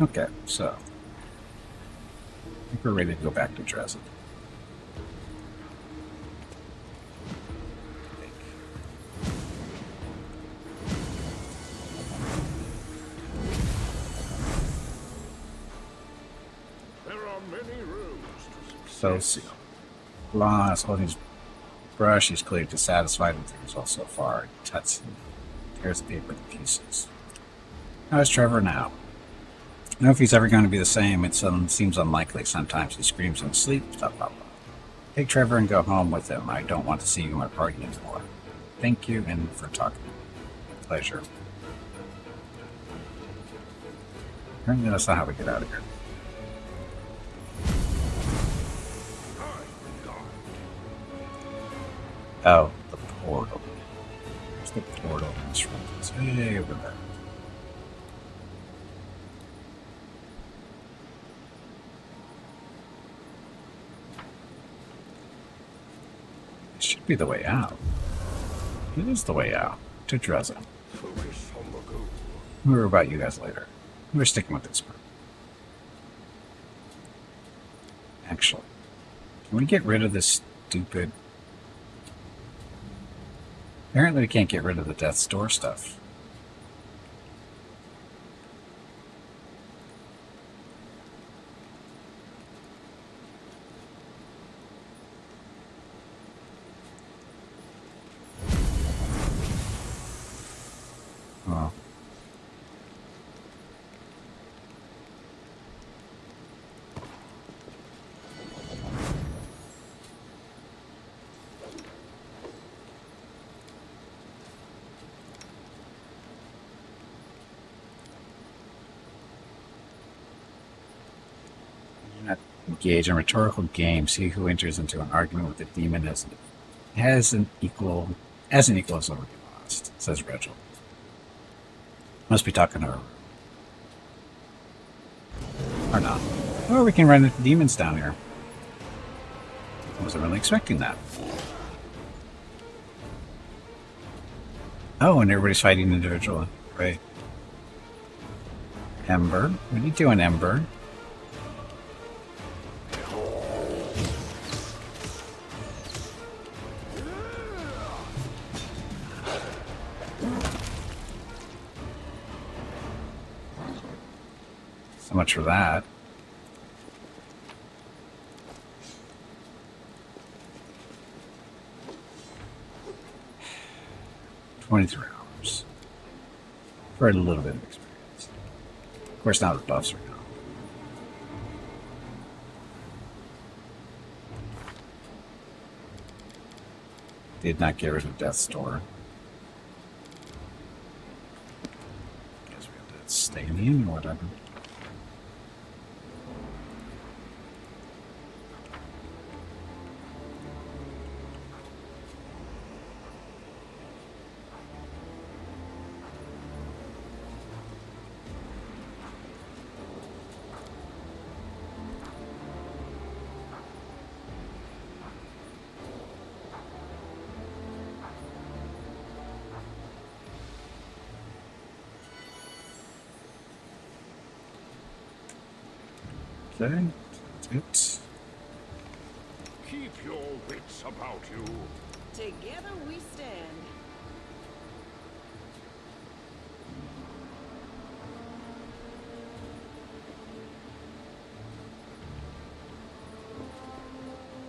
Okay, so I think we're ready to go back to Drezen. There are many roads to So, success. Blas holding his brush, he's clearly dissatisfied with the results so far. He cuts and tears the paper to pieces. How's Trevor now? I don't know if he's ever going to be the same. It seems unlikely. Sometimes he screams in his sleep. Blah, blah, blah. Take Trevor and go home with him. I don't want to see you in my party anymore. Thank you and for talking. Pleasure. Apparently that's not how we get out of here. Oh, the portal. Where's the portal in this room? It's way over there. It should be the way out. It is the way out. To Drezen. We'll worry about you guys later. We're sticking with this part. Actually, can we get rid of this stupid... Apparently we can't get rid of the Death's Door stuff. Well, engage in rhetorical games. He who enters into an argument with a demon has an equal as already lost, says Reginald. Must be talking to her. Or not. Or we can run into demons down here. I wasn't really expecting that. Oh, and everybody's fighting individually. Right. Ember. What are you doing, Ember? So much for that. $23 for a little bit of experience. Of course, not with buffs right now. Did not get rid of Death's Door. Guess we have to stay in the inn or whatever. Okay, that's it. Keep your wits about you. Together we stand.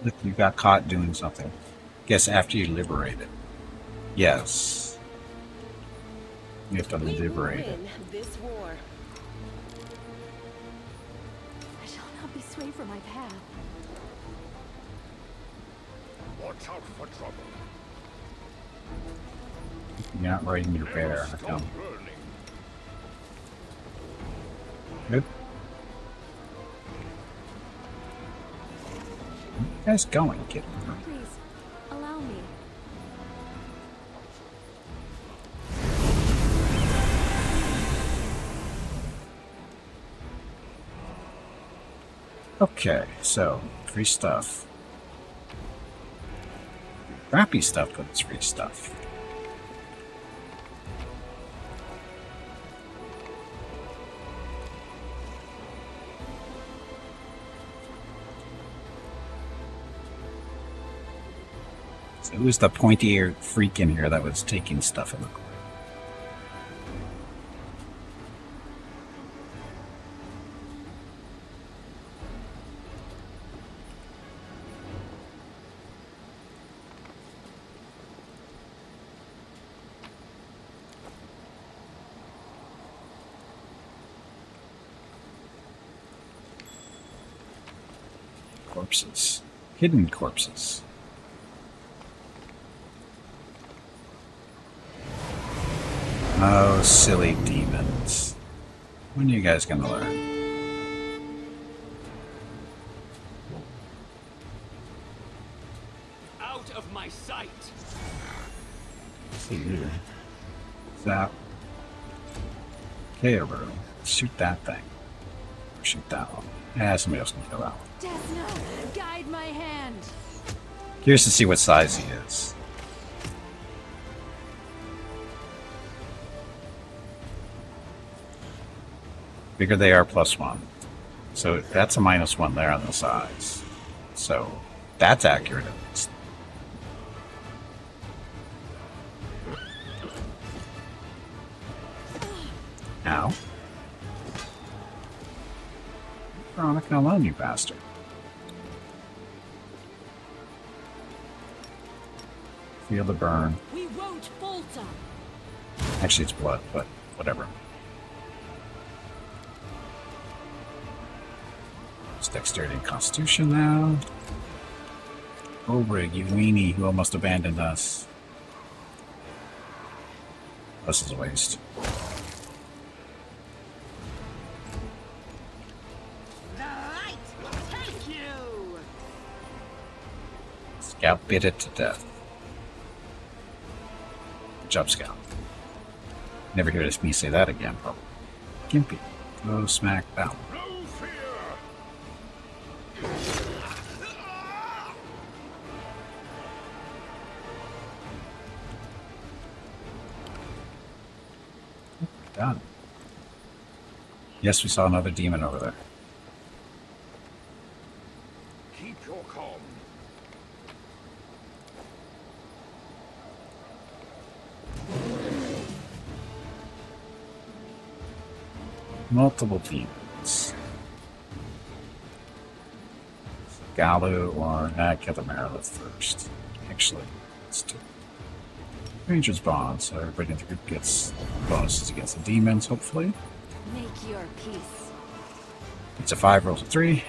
Look, you got caught doing something. Guess after you liberate it. Yes. You have to We will liberate it. win this war. I shall not be swayed from my path. Watch out for trouble. You're not riding your Never bear. stop No. learning. Good. Where are you guys going, kid? Please, allow me. Okay, so free stuff. Crappy stuff, but it's free stuff. So who's the pointy-eared freak in here that was taking stuff in the corner? Corpses. Hidden corpses. Oh, silly demons. When are you guys gonna learn? Out of my sight! See here. Zap. Okay, bro. Shoot that thing. Shoot that one. Somebody else can kill that one. Desna, guide my hand. Curious to see what size he is. Bigger they are, +1. So that's a -1 there on the size. So that's accurate at least. Ow. Veronica alone, you bastard. Feel the burn. We won't falter. Actually, it's blood, but whatever. It's dexterity and constitution now. Obrig, you weenie who almost abandoned us. This is a waste. The light will take you! Scout bit it to death. Good job, Scout. Never hear me say that again, probably. Gimpy, go smack down. No fear! Done. Yes, we saw another demon over there. Keep your calm. Multiple demons. Galu or kill the Merilith first. Actually, let's do Ranger's Bond, so everybody in the group gets bonuses against the demons, hopefully. Make your peace. It's a 5, rolls a 3.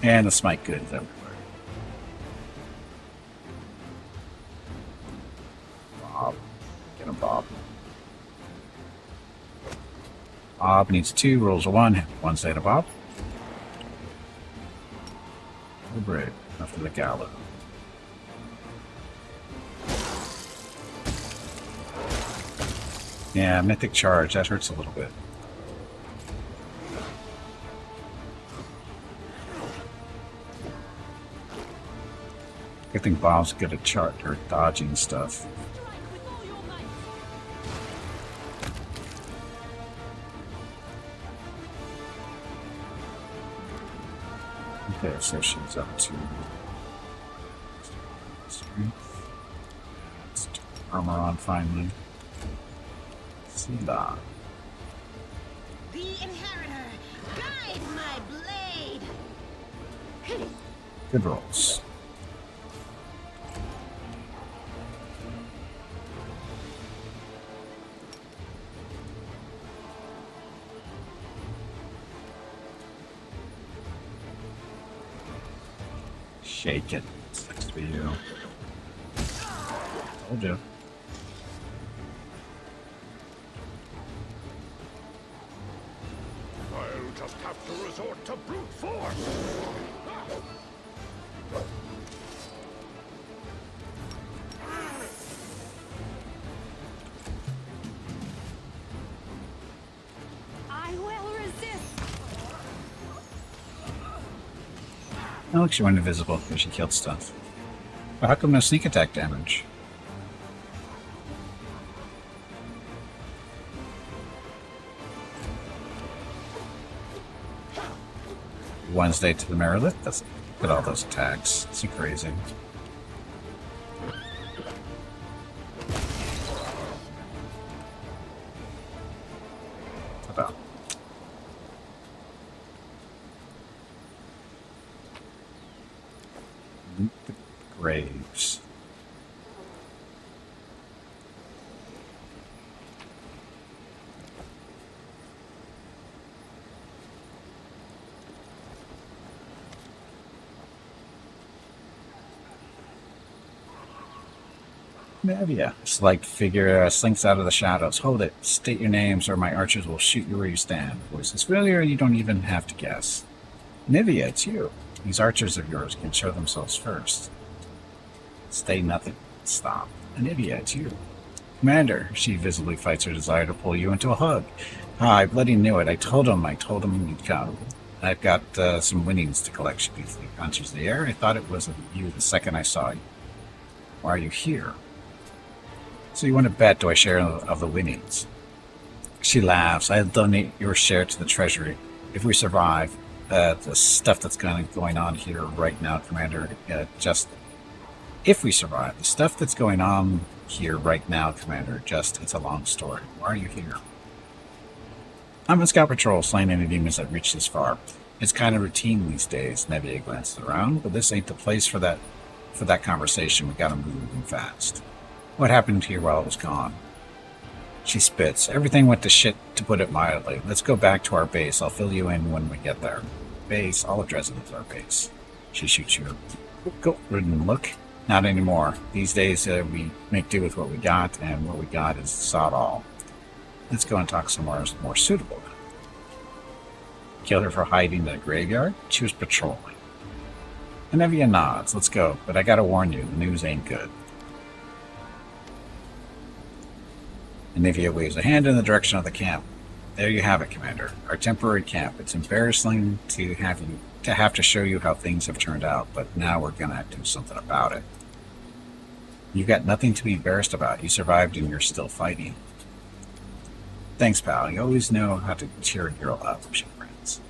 And the smite good is everywhere. Bob. Get him, Bob. Bob needs 2, rolls a 1. 1 say to Bob. Oh, brave. After the Gallo. Yeah, Mythic Charge. That hurts a little bit. I think Bob's good at chart or dodging stuff. Strike with all your might. Okay, so she's up to strength. Let's turn armor on finally. See that. The Inheritor, guide my blade! Good rolls. Shake it. Sucks to be you. Told you. I'll just have to resort to brute force. I will resist. Alex, she went invisible because she killed stuff. But how come no sneak attack damage? Wednesday to the Merilith? That's look at all those attacks. It's crazy. graves. Nevia, slight figure slinks out of the shadows. Hold it. State your names, or my archers will shoot you where you stand. Voice is familiar, you don't even have to guess. Nivea, it's you. These archers of yours can show themselves first. Stay nothing. Stop. Nivea, it's you. Commander, she visibly fights her desire to pull you into a hug. Ah, I bloody knew it. I told him you'd come. I've got some winnings to collect. She briefly punches the air. I thought it was you the second I saw you. Why are you here? So you want to bet, do I share of the winnings? She laughs. I'll donate your share to the treasury. If we survive, the stuff that's going on here right now, Commander, if we survive, the stuff that's going on here right now, Commander, it's a long story. Why are you here? I'm on scout patrol, slaying any demons that reach this far. It's kind of routine these days. Nevia glances around, but this ain't the place for that conversation. We gotta move fast. What happened to you while I was gone? She spits. Everything went to shit, to put it mildly. Let's go back to our base. I'll fill you in when we get there. Base? All of Drezen is our base. She shoots you a guilt-ridden look. Not anymore. These days, we make do with what we got, and what we got is sod all. Let's go and talk somewhere more suitable. Killed her for hiding in a graveyard? She was patrolling. And Nevia nods. Let's go. But I gotta warn you, the news ain't good. And Nevia waves a hand in the direction of the camp. There you have it, Commander. Our temporary camp. It's embarrassing to have to show you how things have turned out, but now we're gonna have to do something about it. You've got nothing to be embarrassed about. You survived and you're still fighting. Thanks, pal. You always know how to cheer a girl up, she grins.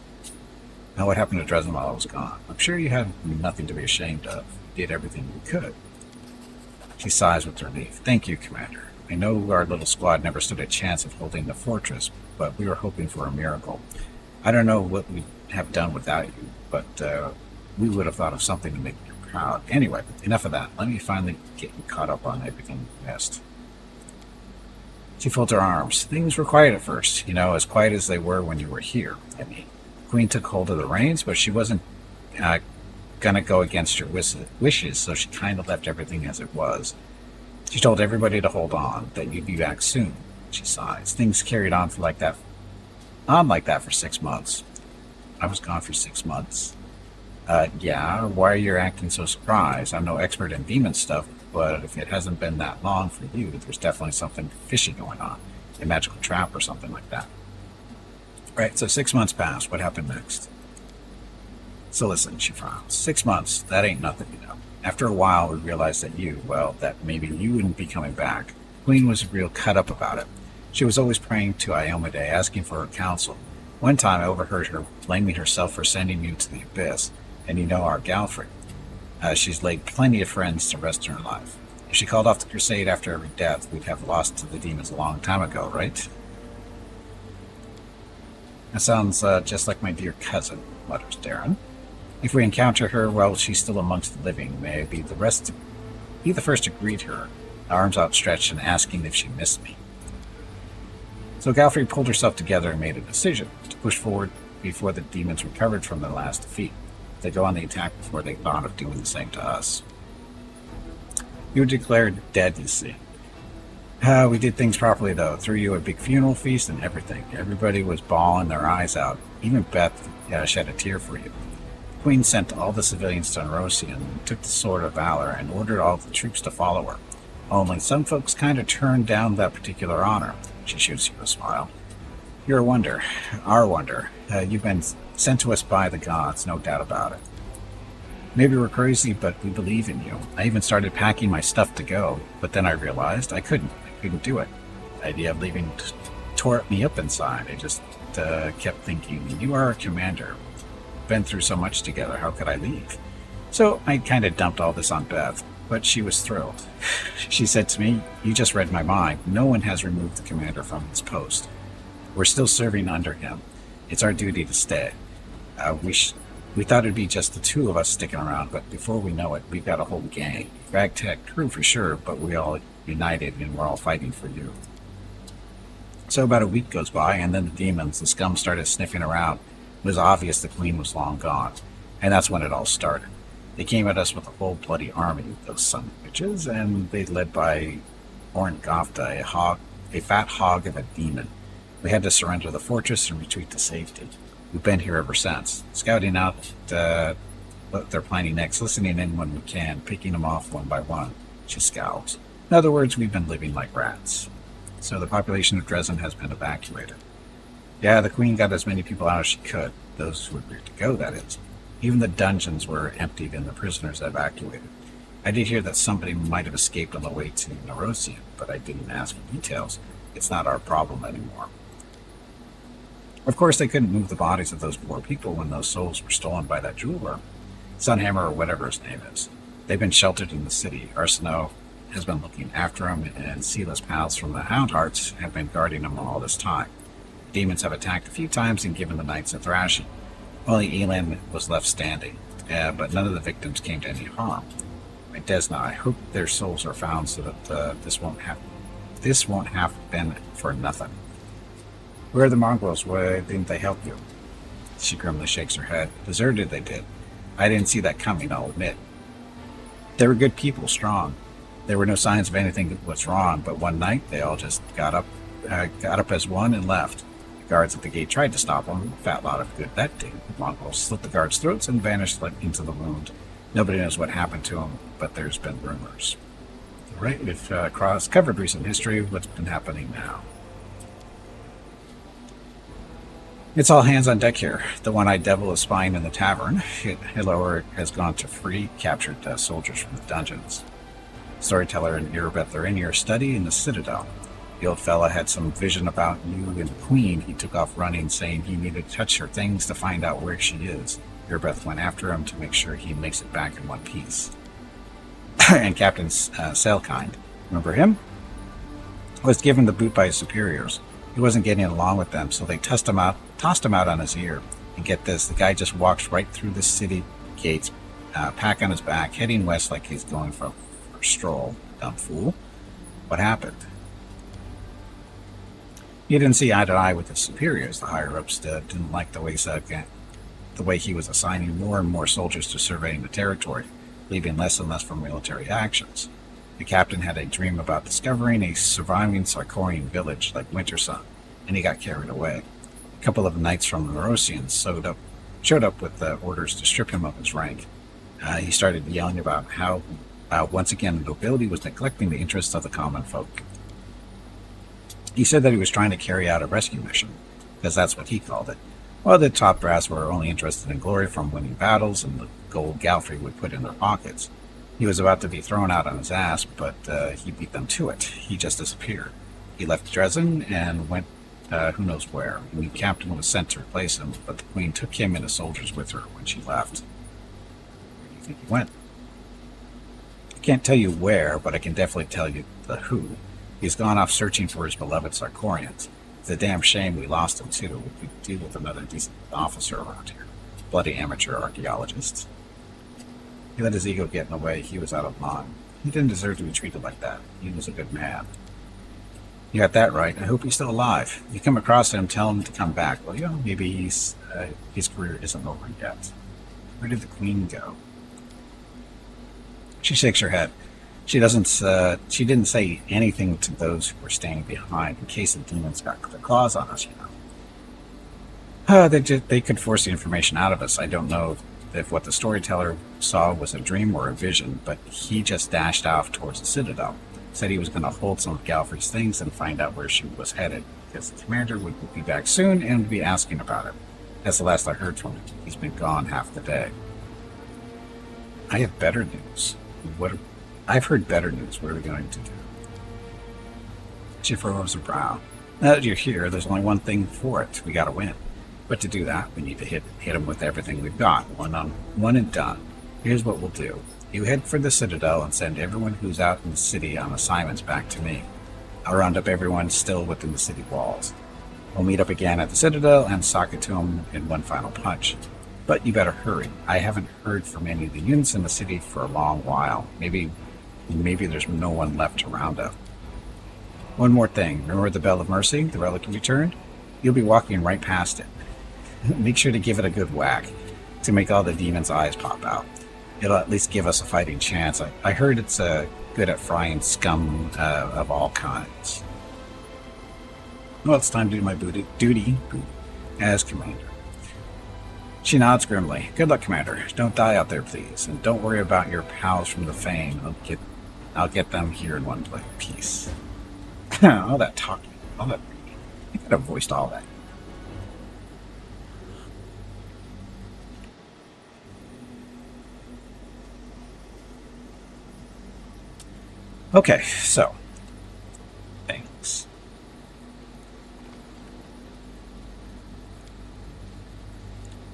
Now what happened to Drezen while I was gone? I'm sure you had nothing to be ashamed of. You did everything you could. She sighs with relief. Thank you, Commander. I know our little squad never stood a chance of holding the fortress, but we were hoping for a miracle. I don't know what we'd have done without you, but we would have thought of something to make you proud. Anyway, enough of that. Let me finally get you caught up on everything you missed. She folds her arms. Things were quiet at first, as quiet as they were when you were here. Queen took hold of the reins, but she wasn't gonna go against your wishes, so she kind of left everything as it was. She told everybody to hold on, that you'd be back soon. She sighs. Things carried on like that for 6 months. I was gone for 6 months. Yeah, why are you acting so surprised? I'm no expert in demon stuff, but if it hasn't been that long for you, there's definitely something fishy going on. A magical trap or something like that. Right, so 6 months passed. What happened next? So listen, she frowns. 6 months, that ain't nothing, After a while, we realized that maybe you wouldn't be coming back. Queen was real cut up about it. She was always praying to Iomade, asking for her counsel. One time I overheard her blaming herself for sending you to the abyss, and our Galfrey. She's laid plenty of friends to rest in her life. If she called off the crusade after every death, we'd have lost to the demons a long time ago, right? That sounds just like my dear cousin, mutters Darren. If we encounter her while she's still amongst the living, may I be the first to greet her, arms outstretched and asking if she missed me. So Galfrey pulled herself together and made a decision to push forward before the demons recovered from their last defeat. They go on the attack before they thought of doing the same to us. You were declared dead, you see. We did things properly, though. Threw you a big funeral feast and everything. Everybody was bawling their eyes out. Even Beth shed a tear for you. Queen sent all the civilians to Anrosia and took the Sword of Valor and ordered all the troops to follow her. Only some folks kind of turned down that particular honor. She shoots you a smile. You're a wonder. Our wonder. You've been sent to us by the gods, no doubt about it. Maybe we're crazy, but we believe in you. I even started packing my stuff to go, but then I realized I couldn't do it. The idea of leaving tore me up inside. I just kept thinking, you are a commander. Been through so much together, how could I leave? So I kind of dumped all this on Beth, but she was thrilled. She said to me, you just read my mind. No one has removed the commander from his post. We're still serving under him. It's our duty to stay. We We thought it'd be just the two of us sticking around, but before we know it, we've got a whole gang. Ragtag crew for sure, but we all united and we're all fighting for you. So about a week goes by, and then the demons, the scum, started sniffing around. It was obvious the queen was long gone, and that's when it all started. They came at us with a whole bloody army, those son of bitches, and they led by Orngofta, a fat hog of a demon. We had to surrender the fortress and retreat to safety. We've been here ever since, scouting out what they're planning next, listening in when we can, picking them off one by one. She scowls. In other words, we've been living like rats. So the population of Drezen has been evacuated. Yeah, the queen got as many people out as she could, those who agreed to go, that is. Even the dungeons were emptied and the prisoners evacuated. I did hear that somebody might have escaped on the way to Nerosian, but I didn't ask for details. It's not our problem anymore. Of course, they couldn't move the bodies of those poor people when those souls were stolen by that jeweler, Sunhammer or whatever his name is. They've been sheltered in the city. Arsinoe has been looking after them, and Sealess Pals from the Houndhearts have been guarding them all this time. Demons have attacked a few times and given the knights a thrashing. Only Elin was left standing, but none of the victims came to any harm. My Desna, I hope their souls are found so that this won't have been for nothing. Where are the mongrels? Why didn't they help you? She grimly shakes her head. Deserted, they did. I didn't see that coming, I'll admit. They were good people, strong. There were no signs of anything was wrong, but one night they all just got up as one and left. The guards at the gate tried to stop them. A fat lot of good that did. The mongrels slit the guards' throats and vanished into the wound. Nobody knows what happened to them, but there's been rumors. Right, we've covered recent history. What's been happening now? It's all hands on deck here. The one-eyed devil is spying in the tavern. Hiloer has gone to free captured soldiers from the dungeons. Storyteller and Erebeth are in your study in the Citadel. The old fella had some vision about you and the Queen. He took off running, saying he needed to touch her things to find out where she is. Erebeth went after him to make sure he makes it back in one piece. And Captain Sailkind, remember him? Was given the boot by his superiors. He wasn't getting along with them, so they tossed him out on his ear. And get this, the guy just walks right through the city gates, pack on his back, heading west like he's going for a stroll. Dumb fool. What happened? He didn't see eye to eye with his superiors. The higher-ups didn't like the way he was assigning more and more soldiers to surveying the territory, leaving less and less for military actions. The captain had a dream about discovering a surviving Sarkorian village like Wintersun, and he got carried away. A couple of knights from the Nerosians showed up with orders to strip him of his rank. He started yelling about how, once again, the nobility was neglecting the interests of the common folk. He said that he was trying to carry out a rescue mission, because that's what he called it. While the top brass were only interested in glory from winning battles and the gold Galfrey would put in their pockets. He was about to be thrown out on his ass, but he beat them to it. He just disappeared. He left Drezen and went who knows where. A new captain was sent to replace him, but the Queen took him and his soldiers with her when she left. Where do you think he went? I can't tell you where, but I can definitely tell you the who. He's gone off searching for his beloved Sarkorians. It's a damn shame we lost him, too. We could deal with another decent officer around here. Bloody amateur archaeologists. He let his ego get in the way. He was out of line. He didn't deserve to be treated like that. He was a good man. You got that right. I hope he's still alive. If you come across him, tell him to come back, will you? Maybe his career isn't over yet. Where did the Queen go? She shakes her head. She didn't say anything to those who were staying behind in case the demons got their claws on us, you know. They could force the information out of us. I don't know if what the storyteller saw was a dream or a vision, but he just dashed off towards the Citadel. Said he was going to hold some of Galfrey's things and find out where she was headed, because the commander would be back soon and would be asking about it. That's the last I heard from him. He's been gone half the day. I have better news. I've heard better news. What are we going to do? She furrows her brow. Now that you're here, there's only one thing for it. We gotta win. But to do that, we need to hit him with everything we've got. One and done. Here's what we'll do. You head for the Citadel and send everyone who's out in the city on assignments back to me. I'll round up everyone still within the city walls. We'll meet up again at the Citadel and sock it to him in one final punch. But you better hurry. I haven't heard from any of the units in the city for a long while. Maybe there's no one left around up. One more thing. Remember the Bell of Mercy, the relic you returned? You'll be walking right past it. Make sure to give it a good whack to make all the demons' eyes pop out. It'll at least give us a fighting chance. I heard it's good at frying scum of all kinds. Well, it's time to do my duty as commander. She nods grimly. Good luck, Commander. Don't die out there, please. And don't worry about your pals from the Fane. I'll get them here in one piece. All that talking. All that reading. I could have voiced all that. Okay, so. Thanks.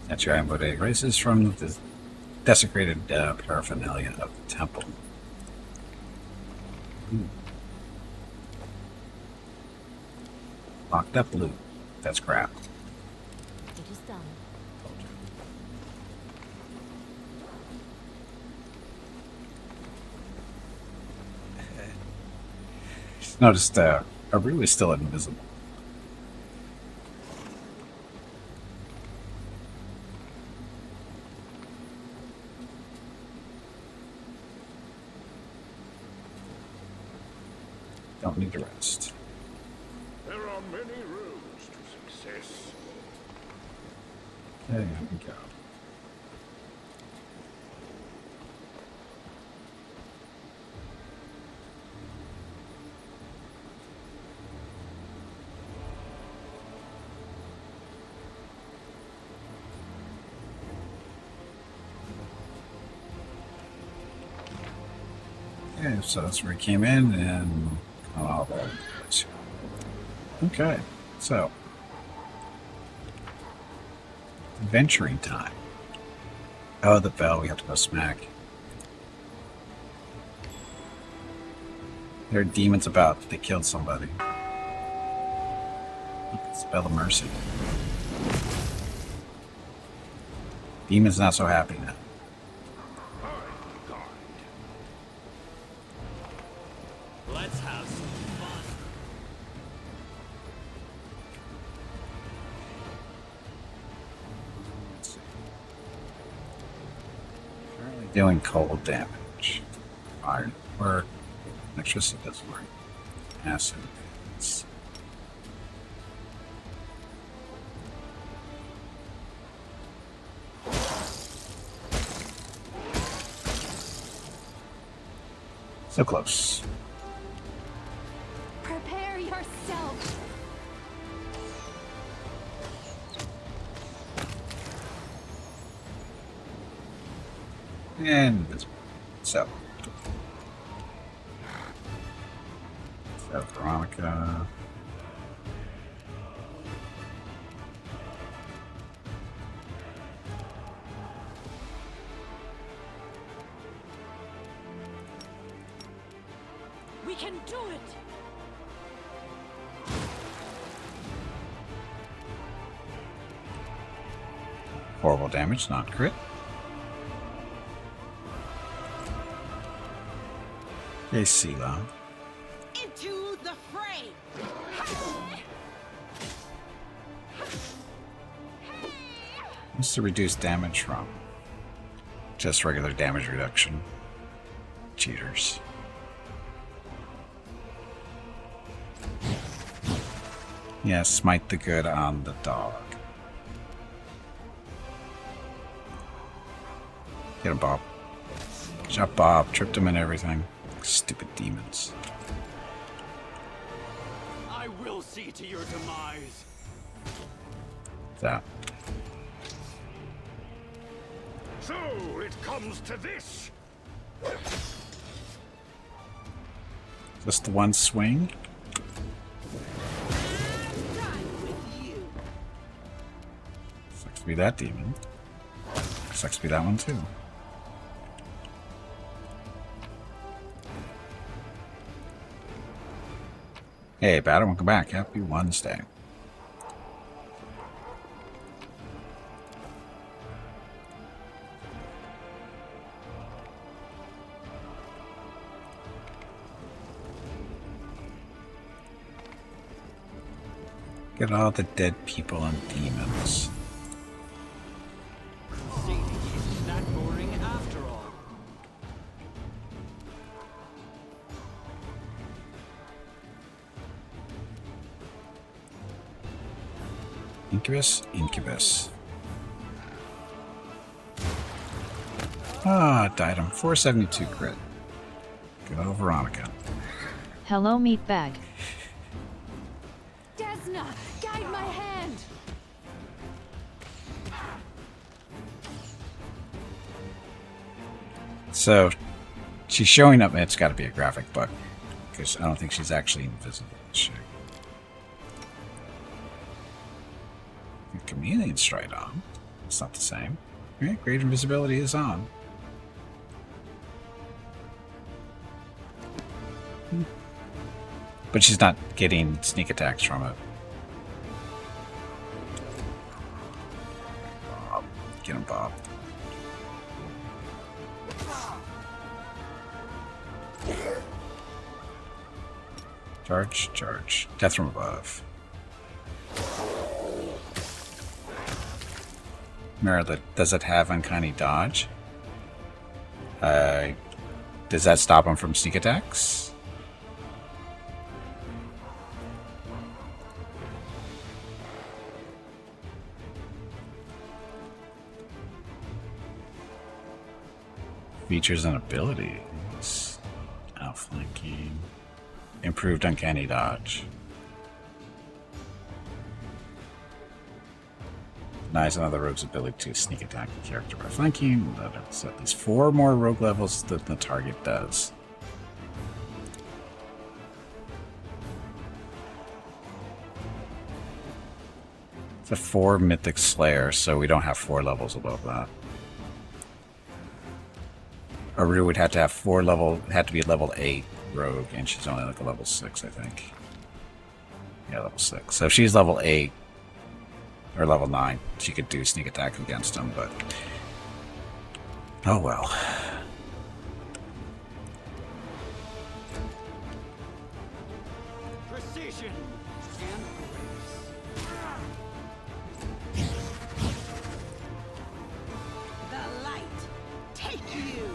That's your ambo day races from the desecrated paraphernalia of the temple. Locked up loot. That's crap. It is done. Noticed Aru is still invisible. Don't need to rest. There are many roads to success. There we go. Okay, so that's where he came in and all that. Okay, so adventuring time. Oh, the bell. We have to go smack. There are demons about. They killed somebody. It's the Bell of Mercy. Demon's not so happy now. Let's have some fun. Let's see. Currently doing cold damage. Fire doesn't work. Electricity doesn't work. Acid. So close. Prepare yourself. And this one. So Veronica. We can do it. Horrible damage, not crit. Okay, Sela. Into the fray! What's the reduced damage from? Just regular damage reduction. Cheaters. Yeah, smite the good on the dog. Get him, Bob. Good job, Bob. Tripped him and everything. Stupid demons. I will see to your demise. That. So it comes to this. Just the one swing? Done with you! Sucks to be that demon. Sucks to be that one too. Hey, Batter, welcome back. Happy Wednesday. Get all the dead people and demons. Seeing isn't that boring after all. Incubus? Incubus. Ah, died him. 472 crit. Good old Veronica. Hello, meatbag. Desna, guide my hand. So, she's showing up. It's got to be a graphic bug. Because I don't think she's actually invisible. The chameleon's straight on. It's not the same. Right? Great invisibility is on. But she's not getting sneak attacks from it. Bob. Get him, Bob. Charge, charge. Death from above. Merrill, does it have uncanny dodge? Does that stop him from sneak attacks? Features and abilities. Outflanking. Improved uncanny dodge. Denies another rogue's ability to sneak attack the character by flanking. That's at least 4 more rogue levels than the target does. It's a 4 mythic slayer, so we don't have 4 levels above that. Aru would have to have 4 level, had to be level 8 rogue, and she's only like a level 6, I think. Yeah, level 6. So if she's level 8 or level 9, she could do sneak attack against him, but oh well. Precision and The light. Take you.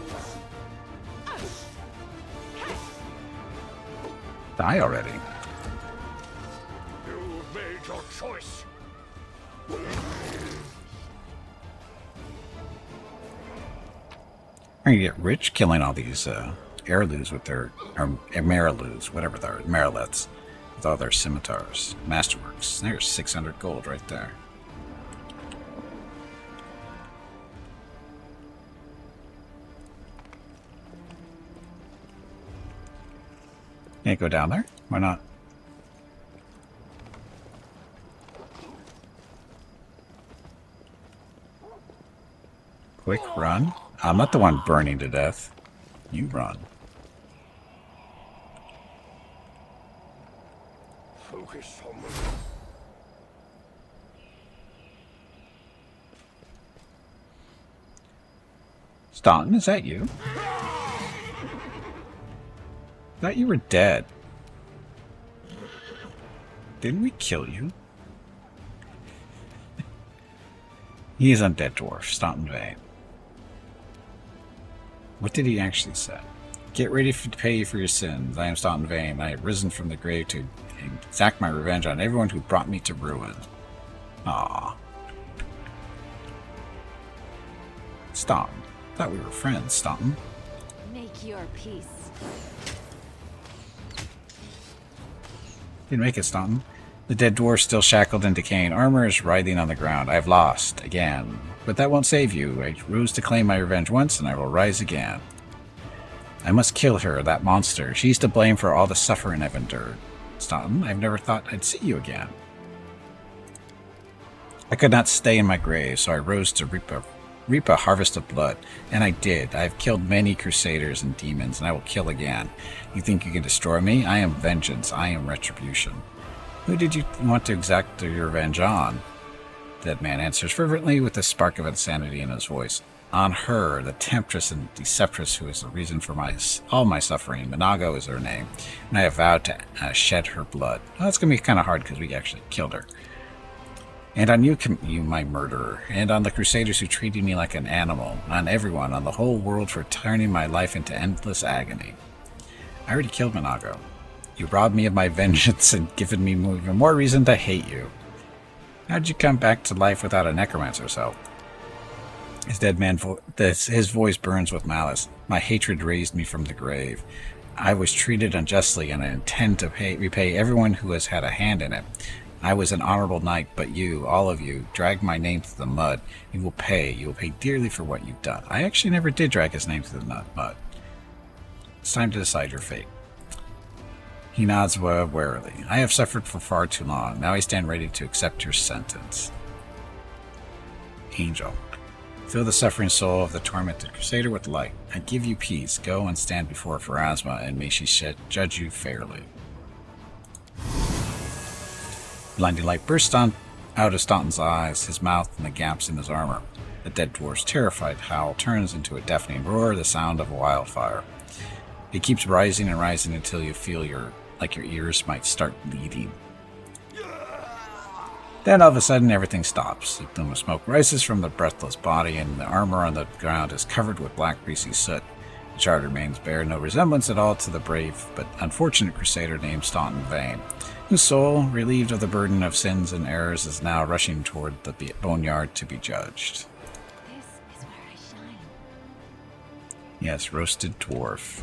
Die already. You've made your choice. I'm gonna get rich killing all these heirlooms with their, or Marilus, whatever they're, Marileths, with all their scimitars. Masterworks. There's 600 gold right there. Can't go down there? Why not? Quick run? I'm not the one burning to death. You run. Focus on Staunton, is that you? Thought you were dead. Didn't we kill you? He is undead dwarf, Staunton Vane. What did he actually say? Get ready to pay you for your sins. I am Staunton Vane. I have risen from the grave to exact my revenge on everyone who brought me to ruin. Ah. Staunton. Thought we were friends, Staunton. Make your peace. Didn't make it, Staunton. The dead dwarf still shackled and decaying armor is writhing on the ground. I've lost again. But that won't save you. I rose to claim my revenge once, and I will rise again. I must kill her, that monster. She's to blame for all the suffering I've endured. Staunton, I've never thought I'd see you again. I could not stay in my grave, so I rose to reap a harvest of blood. And I did. I have killed many crusaders and demons, and I will kill again. You think you can destroy me? I am vengeance. I am retribution. Who did you want to exact your revenge on? The dead man answers fervently with a spark of insanity in his voice. On her, the temptress and deceptress who is the reason for all my suffering. Minago is her name, and I have vowed to shed her blood. Well, that's going to be kind of hard because we actually killed her. And on you, my murderer, and on the Crusaders who treated me like an animal, on everyone, on the whole world for turning my life into endless agony. I already killed Minago. You robbed me of my vengeance and given me even more reason to hate you. How'd you come back to life without a necromancer cell? His dead man, his voice burns with malice. My hatred raised me from the grave. I was treated unjustly, and I intend to repay everyone who has had a hand in it. I was an honorable knight, but you, all of you, dragged my name through the mud. You will pay. You will pay dearly for what you've done. I actually never did drag his name through the mud. It's time to decide your fate. He nods warily. I have suffered for far too long. Now I stand ready to accept your sentence. Angel. Fill the suffering soul of the tormented Crusader with light. I give you peace. Go and stand before Pharasma, and may she judge you fairly. Blinding light bursts out of Staunton's eyes, his mouth, and the gaps in his armor. The dead dwarf's terrified howl turns into a deafening roar, the sound of a wildfire. It keeps rising and rising until you feel like your ears might start bleeding. Then all of a sudden everything stops. A plume of smoke rises from the breathless body, and the armor on the ground is covered with black greasy soot. The shard remains bare, no resemblance at all to the brave but unfortunate Crusader named Staunton Vane, whose soul, relieved of the burden of sins and errors, is now rushing toward the boneyard to be judged. This is where I shine. Yes, roasted dwarf.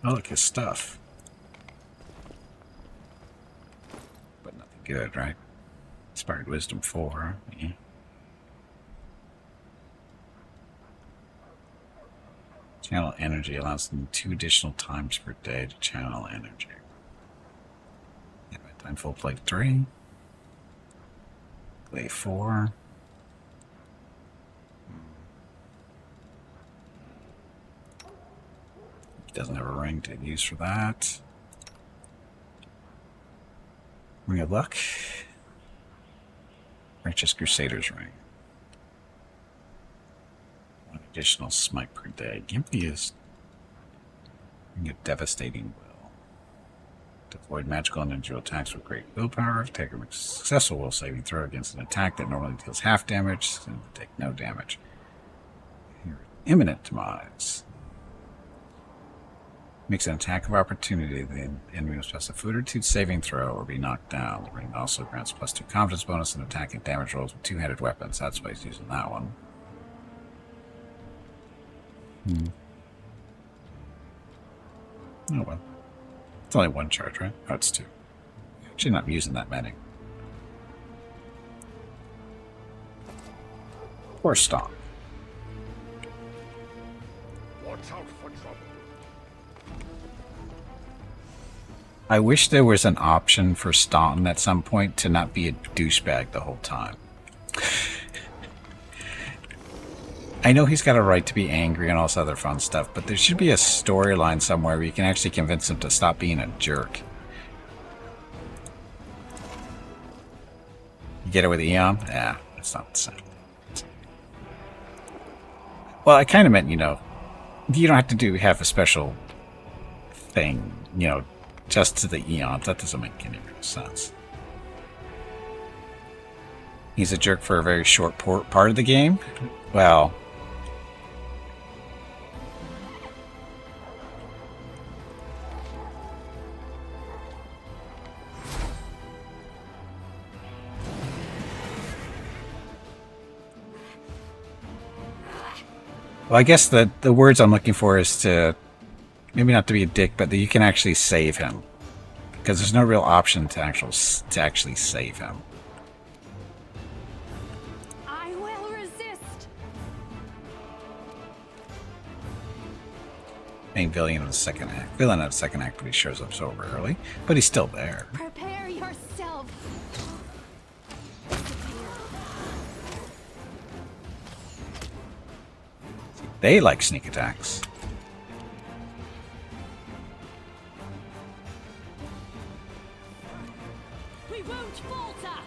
Oh, look, his stuff. But nothing good, right? Inspired Wisdom 4. Yeah. Channel energy allows them 2 additional times per day to channel energy. Yeah, time full plate 3. Play 4. Doesn't have a ring to use for that. Ring of Luck. Righteous Crusader's Ring. 1 additional smite per day. Gimpy is Ring of Devastating Will. To avoid magical and individual attacks with great willpower, take a successful will saving throw against an attack that normally deals half damage, and take no damage. Imminent demise. Makes an attack of opportunity. The enemy must pass a fortitude saving throw or be knocked down. The ring also grants +2 confidence bonus and attack and damage rolls with 2-handed weapons. That's why he's using that one. Oh well. It's only 1 charge, right? Oh, it's 2. Actually not using that many. Or Stomp. Watch out for trouble. I wish there was an option for Staunton at some point to not be a douchebag the whole time. I know he's got a right to be angry and all this other fun stuff, but there should be a storyline somewhere where you can actually convince him to stop being a jerk. You get it with Eon? Yeah, it's not the same. Well, I kind of meant, you know, you don't have to have a special thing, you know, just to the Eons. That doesn't make any real sense. He's a jerk for a very short part of the game? Well... Well, I guess the words I'm looking for is to, maybe not to be a dick, but that you can actually save him. Because there's no real option to actually save him. I will resist. Main villain of the second act. Villain of the second act, but he shows up so early. But he's still there. Prepare yourself. They like sneak attacks. We won't falter.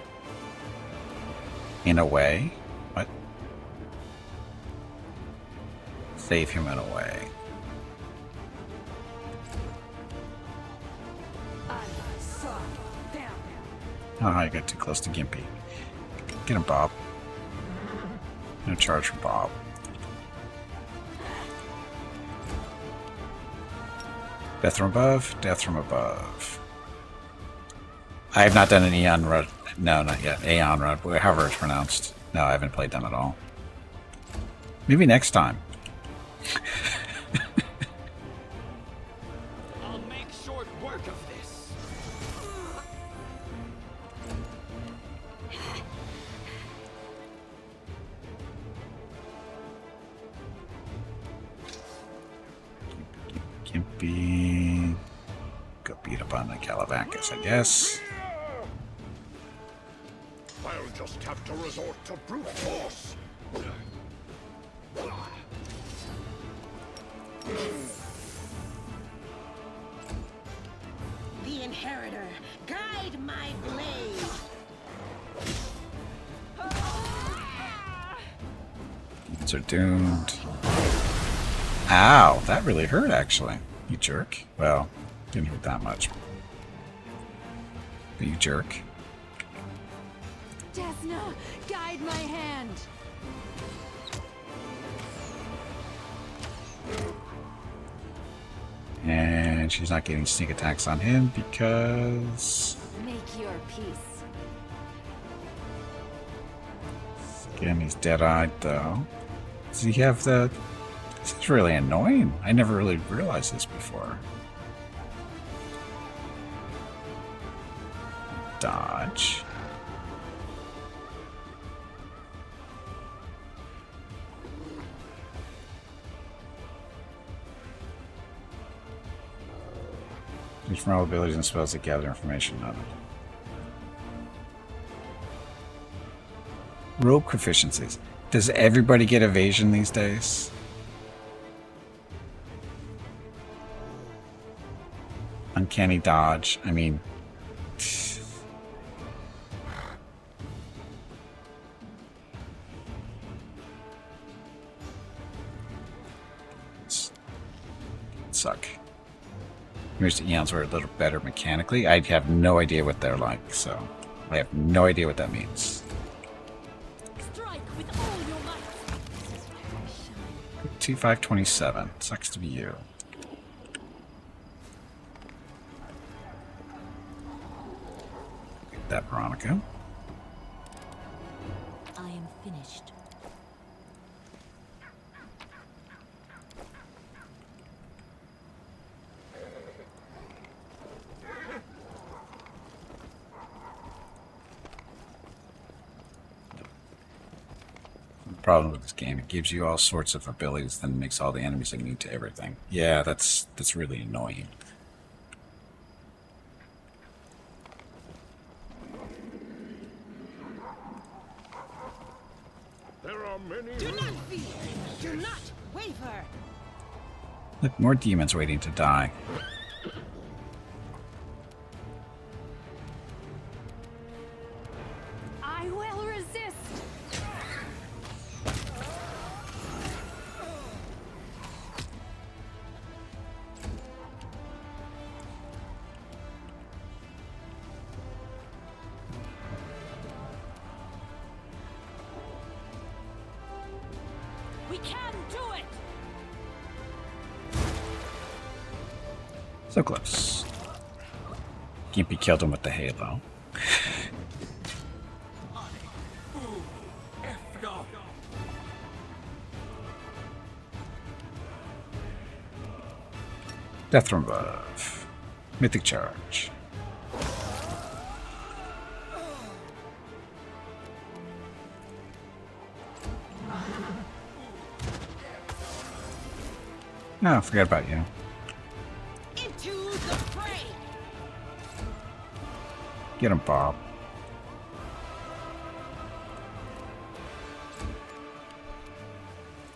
In a way? What? Save him in a way. Oh, I got too close to Gimpy. Get him, Bob. No charge for Bob. Death from above, death from above. I have not done an Aeon run. No, not yet. Aeon run, however it's pronounced. No, I haven't played them at all. Maybe next time. I'll make short work of this. Gimpy. Go beat up on the Calavankas, I guess. I'll just have to resort to brute force. The Inheritor, guide my blade. Demons are doomed. Ow, that really hurt, actually. You jerk. Well, didn't hurt that much. But you jerk. Desna, guide my hand. And she's not getting sneak attacks on him because... Make your peace. Again, he's dead-eyed, though. Does he have the... This is really annoying. I never really realized this before. Dodge. Use from all abilities and spells that gather information on it. Rogue proficiencies. Does everybody get evasion these days? Uncanny dodge. I mean... Suck. Here's the Eons were a little better mechanically. I have no idea what they're like, so I have no idea what that means. Strike with all your might. This is where I shine. 2527. Sucks to be you. Get that, Veronica. I am finished. Problem with this game, it gives you all sorts of abilities, then makes all the enemies immune to everything. Yeah, that's really annoying. There are many. Do not fear. Do not waver. Look, more demons waiting to die. I will resist. We can do it. So close. Gimpy killed him with the halo. Death from above. Mythic charge. No, forget about you. Into the fray. Get him, Bob.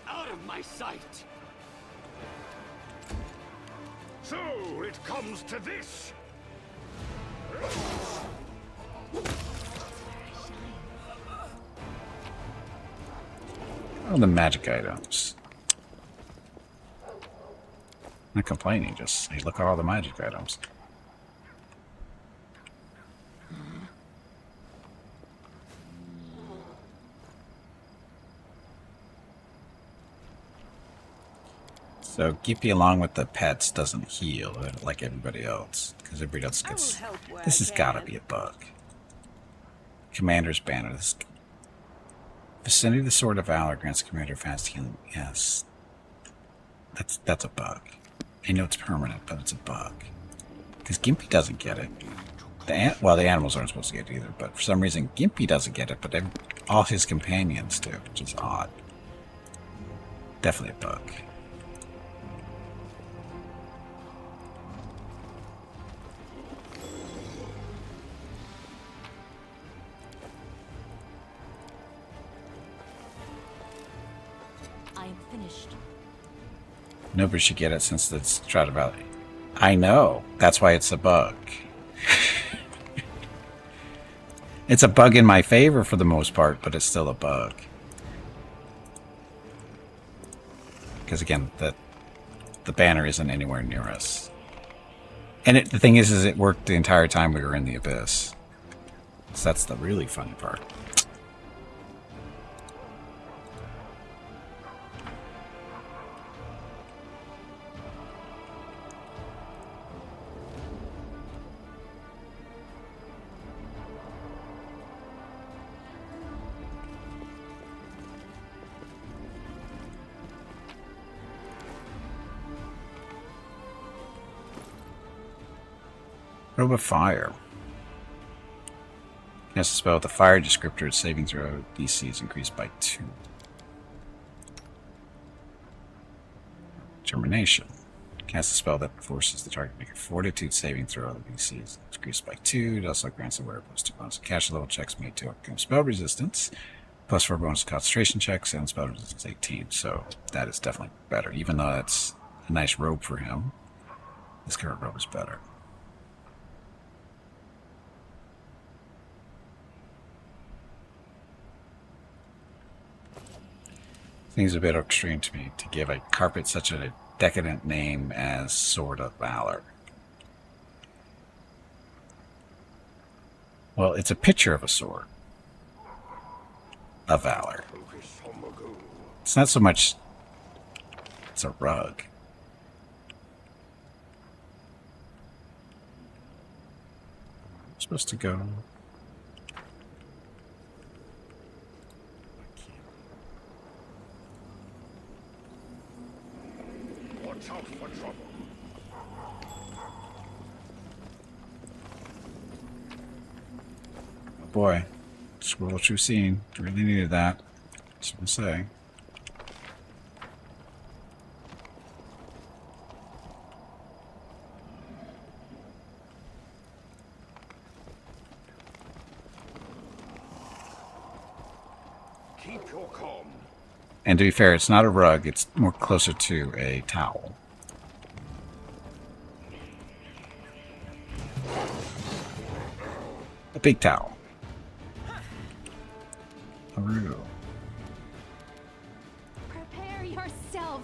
Out of my sight. So it comes to this. All the magic items. Not complaining, just hey, look at all the magic items. So Gippy, along with the pets, doesn't heal like everybody else, because everybody else gets. This has got to be a bug. Commander's banner. This vicinity of the Sword of Valor grants commander fast healing. Yes, that's a bug. I know it's permanent, but it's a bug. Because Gimpy doesn't get it. The animals aren't supposed to get it either, but for some reason Gimpy doesn't get it, but all his companions do, which is odd. Definitely a bug. I am finished. Nobody should get it since it's Strata Valley. I know. That's why it's a bug. It's a bug in my favor for the most part, but it's still a bug. Because again, the banner isn't anywhere near us. And the thing is it worked the entire time we were in the Abyss. So that's the really funny part. Robe of Fire. Cast a spell with the fire descriptor. Its saving throw DC is increased by 2. Determination. Cast a spell that forces the target to make a fortitude saving throw. The DC is increased by 2. It also grants the wearer +2 bonus. Cash level checks made to overcome spell resistance. +4 bonus concentration checks and spell resistance 18. So that is definitely better. Even though that's a nice robe for him, this current robe is better. Seems a bit extreme to me to give a carpet such a decadent name as Sword of Valor. Well, it's a picture of a sword of valor. It's not so much. It's a rug. I'm supposed to go. Watch out for trouble. Oh boy. Squirrel true scene. Really needed that. Just want to say. Keep your calm. And to be fair, it's not a rug. It's more closer to a towel. A big towel. Aru. Prepare yourself.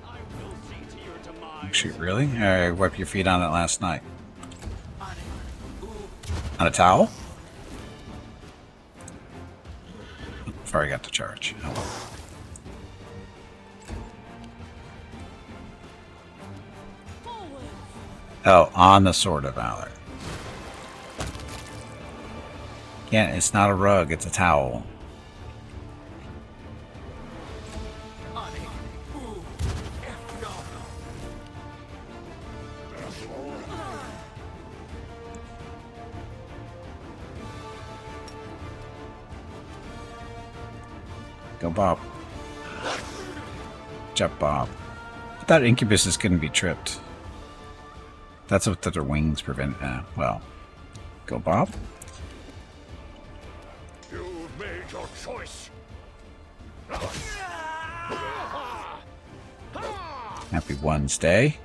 I will see to your demise. Shoot, really? I wiped your feet on it last night. On a towel? Before I got to charge. Oh, well. Forward. Oh, on the Sword of Valor. Yeah, it's not a rug, it's a towel. Go, Bob. Jump, Bob. I thought incubuses couldn't be tripped. That's what their wings prevent. Well, go, Bob. You've made your choice. Happy Wednesday.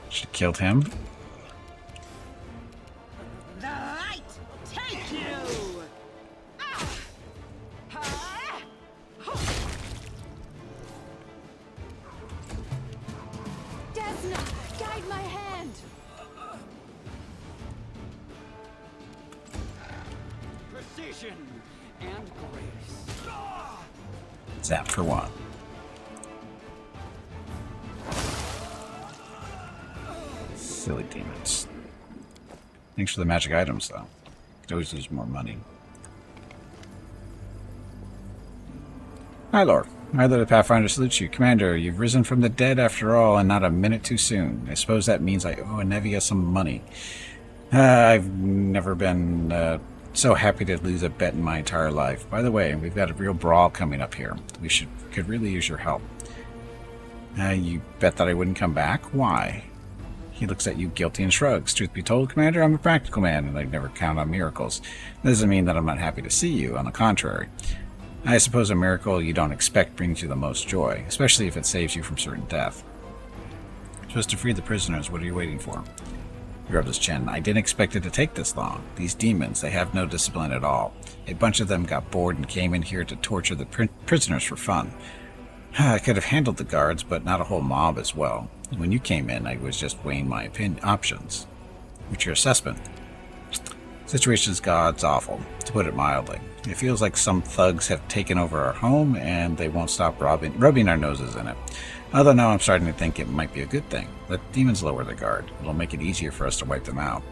Should have killed him. Zap for one. Silly demons. Thanks for the magic items, though. Could always use more money. Hi, Lord. Either the Pathfinder salutes you. Commander, you've risen from the dead after all, and not a minute too soon. I suppose that means I owe Anevia some money. I've never been so happy to lose a bet in my entire life. By the way, we've got a real brawl coming up here. Could really use your help. You bet that I wouldn't come back? Why? He looks at you guilty and shrugs. Truth be told, Commander, I'm a practical man, and I never count on miracles. That doesn't mean that I'm not happy to see you. On the contrary. I suppose a miracle you don't expect brings you the most joy, especially if it saves you from certain death. You're supposed to free the prisoners. What are you waiting for? He rubbed his chin. I didn't expect it to take this long. These demons, they have no discipline at all. A bunch of them got bored and came in here to torture the prisoners for fun. I could have handled the guards, but not a whole mob as well. When you came in, I was just weighing my options. What's your assessment? Situation's god's awful, to put it mildly. It feels like some thugs have taken over our home, and they won't stop rubbing our noses in it. Although now I'm starting to think it might be a good thing. Let demons lower their guard. It'll make it easier for us to wipe them out.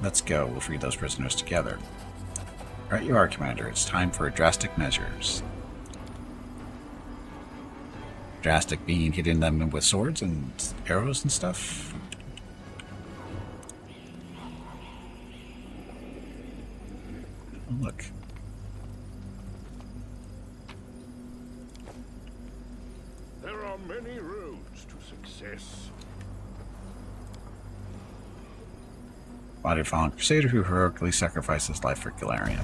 Let's go. We'll free those prisoners together. Right you are, Commander. It's time for drastic measures. Drastic being hitting them with swords and arrows and stuff. Oh, look. There are many roads to success. Body of fallen Crusader who heroically sacrificed his life for Galarian.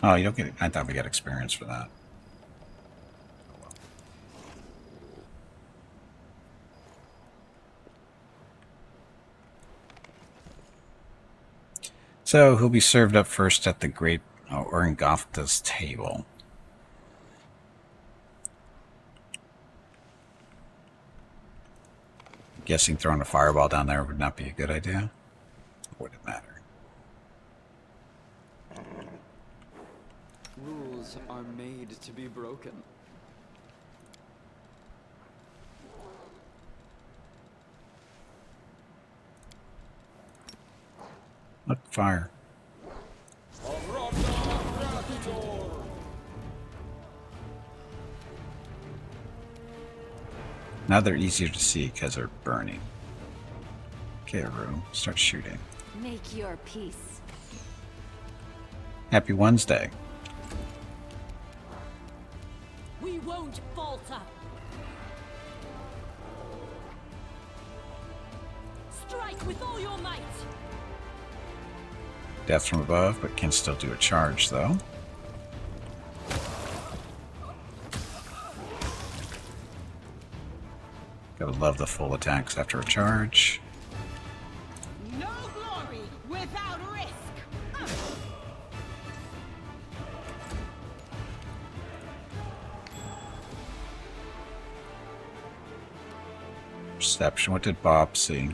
Oh, you don't get. I thought we got experience for that. So he'll be served up first at the Great Orangofta's table. Guessing throwing a fireball down there would not be a good idea. Or would it matter? Rules are made to be broken. Look, fire. Now they're easier to see because they're burning. Okay, Aru, start shooting. Make your peace. Happy Wednesday. We won't falter. Strike with all your might. Death from above, but can still do a charge, though. Gotta love the full attacks after a charge. No glory without risk. Perception. What did Bob see?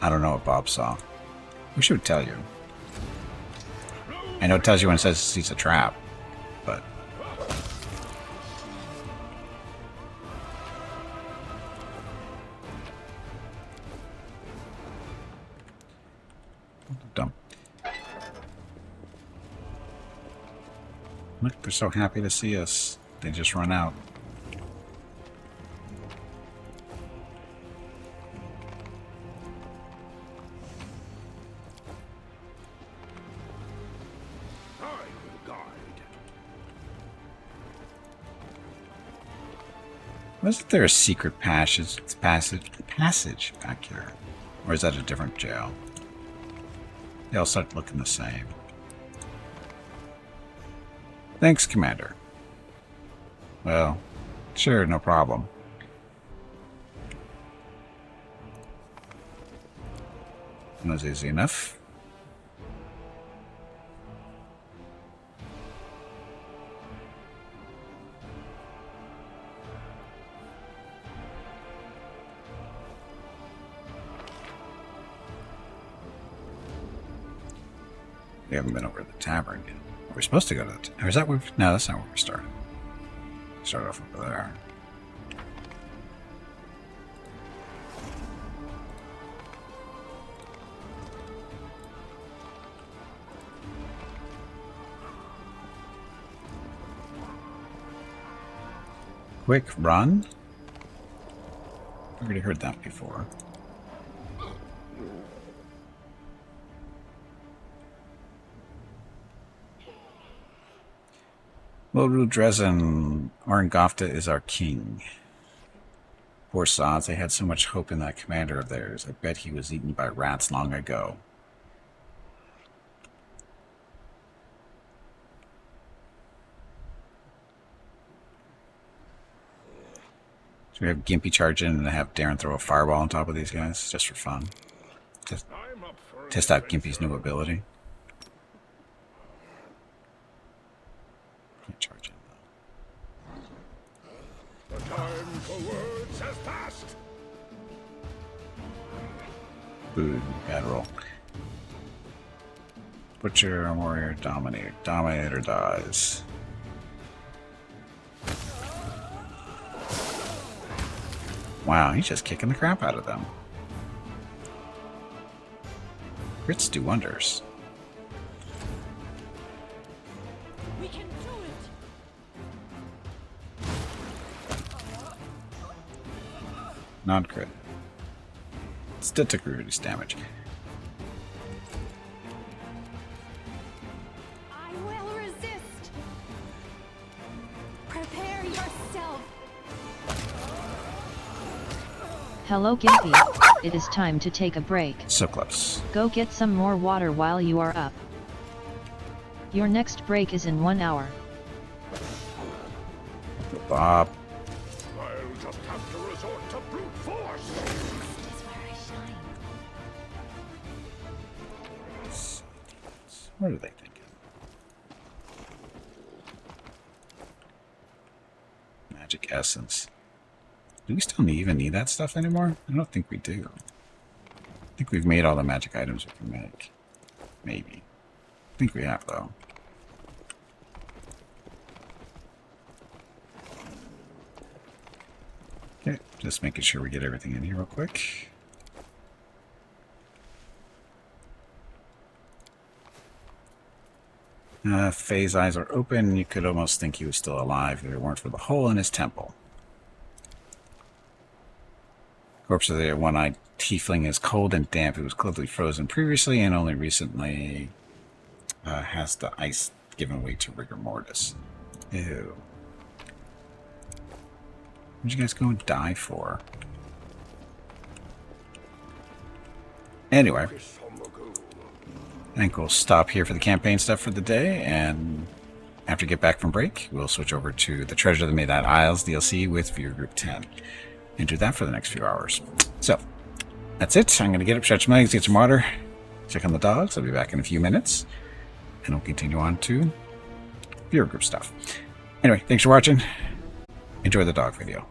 I don't know what Bob saw. Wish it would tell you. I know it tells you when it says it sees a trap, but... Dumb. Look, they're so happy to see us. They just run out. I will guide. Wasn't there a secret passage back here? Or is that a different jail? They all start looking the same. Thanks, Commander. Well, sure, no problem. That was easy enough. We haven't been over to the tavern yet. we're supposed to go to the... Or is that where... No, that's not where we started. Start off over there. Quick run? I already heard that before. Well, rule Drezen, Orangofta is our king. Poor sods, they had so much hope in that commander of theirs. I bet he was eaten by rats long ago. Should we have Gimpy charge in and have Darren throw a fireball on top of these guys, just for fun? Just I'm up for test out Gimpy's new ability. Can't charge in though. The time for words has passed. Boo, bad roll. Butcher, warrior, dominator. Dominator dies. Wow, he's just kicking the crap out of them. Crits do wonders. We can do it. Non-crit. Still took reduced damage. I will resist. Prepare yourself. Hello Gimpy, it is time to take a break. So close. Go get some more water while you are up. Your next break is in 1 hour. Bob. I'll just have to resort to brute force. This is where I shine. What are they thinking? Magic essence. Do we still even need that stuff anymore? I don't think we do. I think we've made all the magic items we can make. Maybe. I think we have, though. Okay, just making sure we get everything in here real quick. Faye's eyes are open. You could almost think he was still alive if it weren't for the hole in his temple. Corpse of the one-eyed tiefling is cold and damp. It was closely frozen previously and only recently has the ice given way to rigor mortis. Ew. What'd you guys go and die for? Anyway, I think we'll stop here for the campaign stuff for the day, and after we get back from break, we'll switch over to the Treasure That Made That Isles DLC with Viewer Group 10. And do that for the next few hours. So, that's it. I'm going to get up, stretch my legs, get some water, check on the dogs. I'll be back in a few minutes. And we'll continue on to viewer group stuff. Anyway, thanks for watching. Enjoy the dog video.